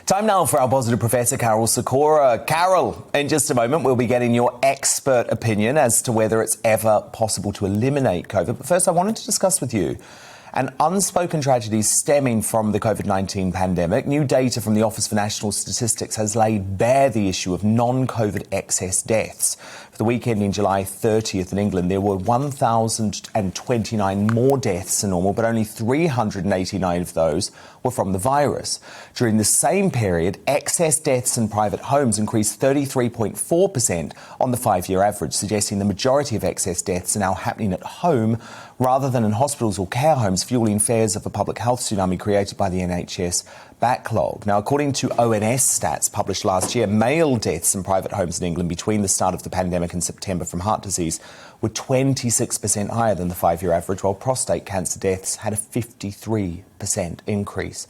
Time now for our positive Professor Karol Sikora. Karol, in just a moment, we'll be getting your expert opinion as to whether it's ever possible to eliminate COVID. But first, I wanted to discuss with you an unspoken tragedy stemming from the COVID-19 pandemic. New data from the Office for National Statistics has laid bare the issue of non-COVID excess deaths. For the weekend in July 30th in England, there were 1,029 more deaths than normal, but only 389 of those were from the virus. During the same period, excess deaths in private homes increased 33.4% on the 5-year average, suggesting the majority of excess deaths are now happening at home rather than in hospitals or care homes, fueling fears of a public health tsunami created by the NHS backlog. Now, according to ONS stats published last year, male deaths in private homes in England between the start of the pandemic and September from heart disease were 26% higher than the 5-year average, while prostate cancer deaths had a 53% increase.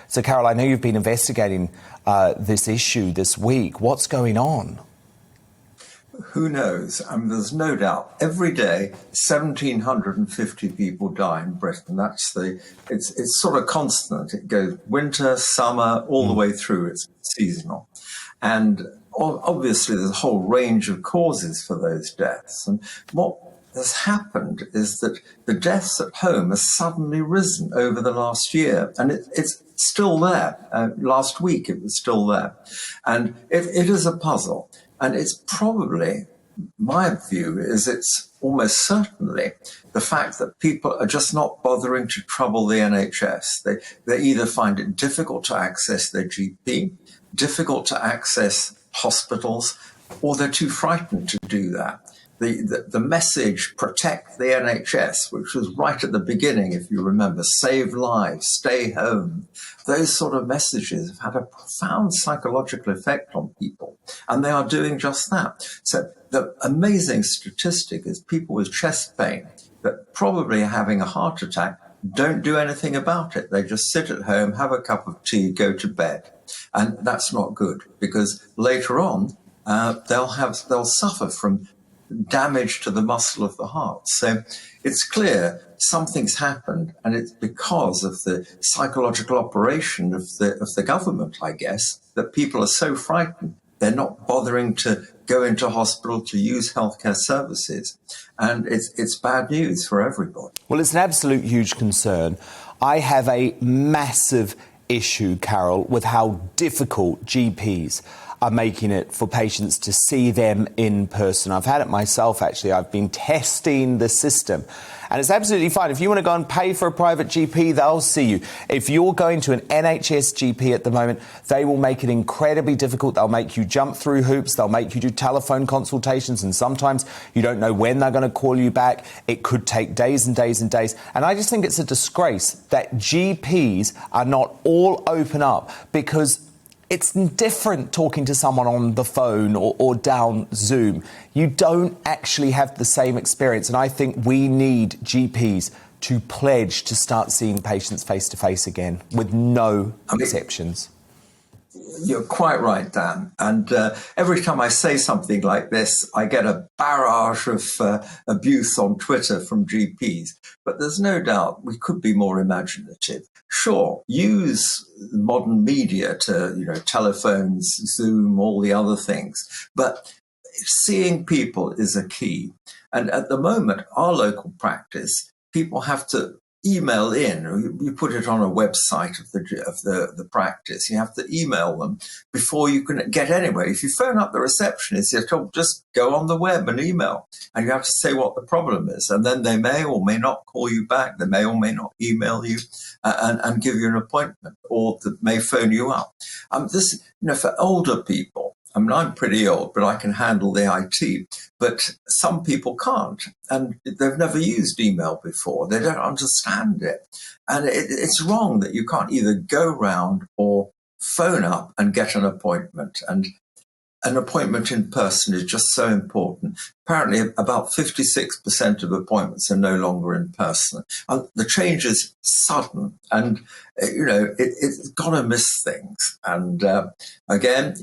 So, Karol, I know you've been investigating this issue this week. What's going on? Who knows? I mean, there's no doubt. Every day, 1,750 people die in Britain. It's sort of constant. It goes winter, summer, all the way through. It's seasonal. And obviously, there's a whole range of causes for those deaths. And what has happened is that the deaths at home have suddenly risen over the last year. And it's still there. Last week, it was still there. And it is a puzzle. And it's probably, my view is it's almost certainly the fact that people are just not bothering to trouble the NHS. They either find it difficult to access their GP, difficult to access hospitals, or they're too frightened to do that. The message, protect the NHS, which was right at the beginning, if you remember, save lives, stay home. Those sort of messages have had a profound psychological effect on people, and they are doing just that. So the amazing statistic is people with chest pain that probably are having a heart attack don't do anything about it. They just sit at home, have a cup of tea, go to bed. And that's not good, because later on, they'll suffer from damage to the muscle of the heart. So it's clear something's happened, and it's because of the psychological operation of the government, I guess, that people are so frightened. They're not bothering to go into hospital to use healthcare services. And it's bad news for everybody. Well, it's an absolute huge concern. I have a massive issue, Karol, with how difficult GPs are making it for patients to see them in person. I've had it myself, actually. I've been testing the system. And it's absolutely fine. If you want to go and pay for a private GP, they'll see you. If you're going to an NHS GP at the moment, they will make it incredibly difficult. They'll make you jump through hoops. They'll make you do telephone consultations. And sometimes you don't know when they're going to call you back. It could take days and days and days. And I just think it's a disgrace that GPs are not all open up, because it's different talking to someone on the phone or down Zoom. You don't actually have the same experience. And I think we need GPs to pledge to start seeing patients face-to-face again, with no exceptions. You're quite right, Dan. And every time I say something like this, I get a barrage of abuse on Twitter from GPs. But there's no doubt we could be more imaginative. Sure, use modern media to, telephones, Zoom, all the other things. But seeing people is a key. And at the moment, our local practice, people have to email in. You put it on a website of the practice. You have to email them before you can get anywhere. If you phone up the receptionist, you're told just go on the web and email, and you have to say what the problem is, and then they may or may not call you back. They may or may not email you and give you an appointment, or they may phone you up. This, for older people. I mean, I'm pretty old, but I can handle the IT. But some people can't, and they've never used email before. They don't understand it. And it's wrong that you can't either go round or phone up and get an appointment. And an appointment in person is just so important. Apparently, about 56% of appointments are no longer in person. The change is sudden, and it's got to miss things. And again,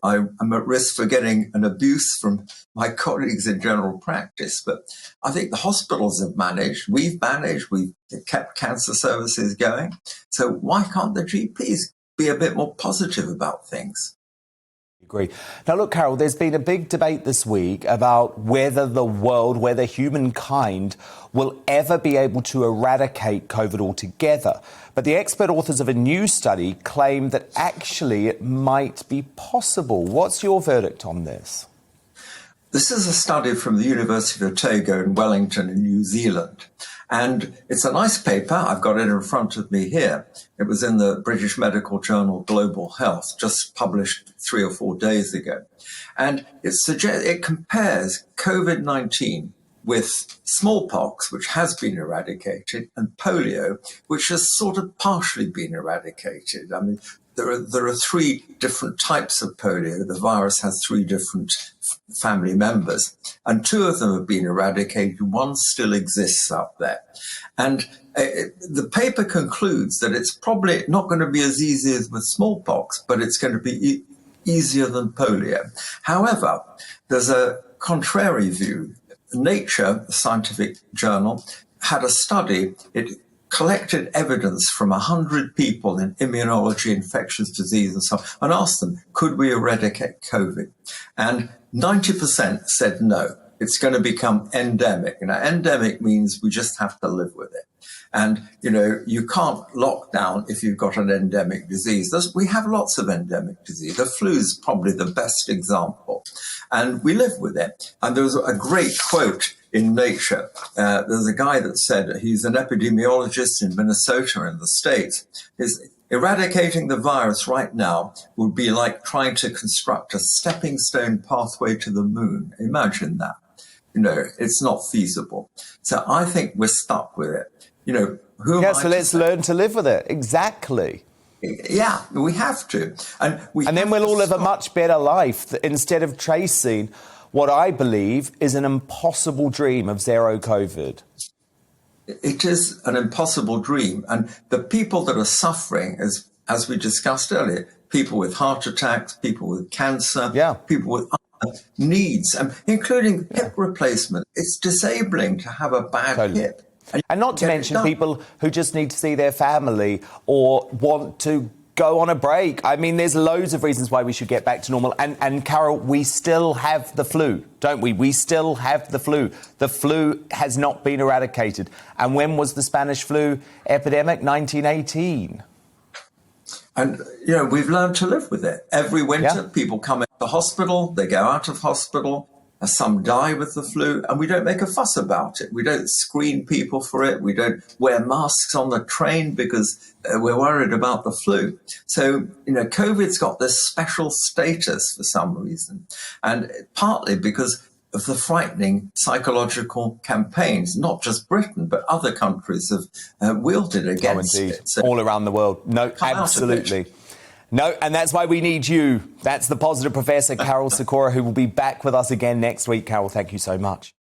I'm at risk for getting an abuse from my colleagues in general practice. But I think the hospitals have managed. We've kept cancer services going. So why can't the GPs be a bit more positive about things. Agree. Now, look, Karol, there's been a big debate this week about whether the world, whether humankind will ever be able to eradicate COVID altogether. But the expert authors of a new study claim that actually it might be possible. What's your verdict on this? This is a study from the University of Otago in Wellington in New Zealand. And it's a nice paper. I've got it in front of me here. It was in the British medical journal Global Health, just published 3 or 4 days ago. And it compares COVID-19 with smallpox, which has been eradicated, and polio, which has sort of partially been eradicated. I mean, there are 3 different types of polio. The virus has 3 different family members, and 2 of them have been eradicated. 1 still exists out there. And the paper concludes that it's probably not going to be as easy as with smallpox, but it's going to be easier than polio. However, there's a contrary view. Nature, the scientific journal, had a study. It collected evidence from 100 people in immunology, infectious disease and so on, and asked them, could we eradicate COVID? And 90% said no, it's going to become endemic. Now, endemic means we just have to live with it. And, you can't lock down if you've got an endemic disease. We have lots of endemic disease. The flu is probably the best example. And we live with it. And there was a great quote in Nature. There's a guy that said, he's an epidemiologist in Minnesota in the States, is eradicating the virus right now would be like trying to construct a stepping stone pathway to the moon. Imagine that. It's not feasible. So I think we're stuck with it. So let's learn to live with it. Exactly. Yeah, we have to. And then we'll all live a much better life instead of chasing what I believe is an impossible dream of zero COVID. It is an impossible dream. And the people that are suffering, as we discussed earlier, people with heart attacks, people with cancer, people with other needs, including hip replacement. It's disabling to have a bad hip. And not to mention people who just need to see their family or want to go on a break. I mean, there's loads of reasons why we should get back to normal. And Karol, we still have the flu, don't we? We still have the flu. The flu has not been eradicated. And when was the Spanish flu epidemic? 1918. And, we've learned to live with it. Every winter, people come into hospital, they go out of hospital. Some die with the flu, and we don't make a fuss about it. We don't screen people for it. We don't wear masks on the train because we're worried about the flu. So, COVID's got this special status for some reason, and partly because of the frightening psychological campaigns, not just Britain, but other countries have wielded against it. So, all around the world. No, absolutely. No, and that's why we need you. That's the positive Professor Karol Sikora, who will be back with us again next week. Karol, thank you so much.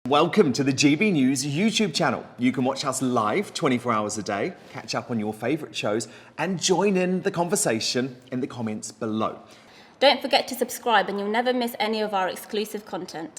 Welcome to the GB News YouTube channel. You can watch us live 24 hours a day, catch up on your favourite shows, and join in the conversation in the comments below. Don't forget to subscribe and you'll never miss any of our exclusive content.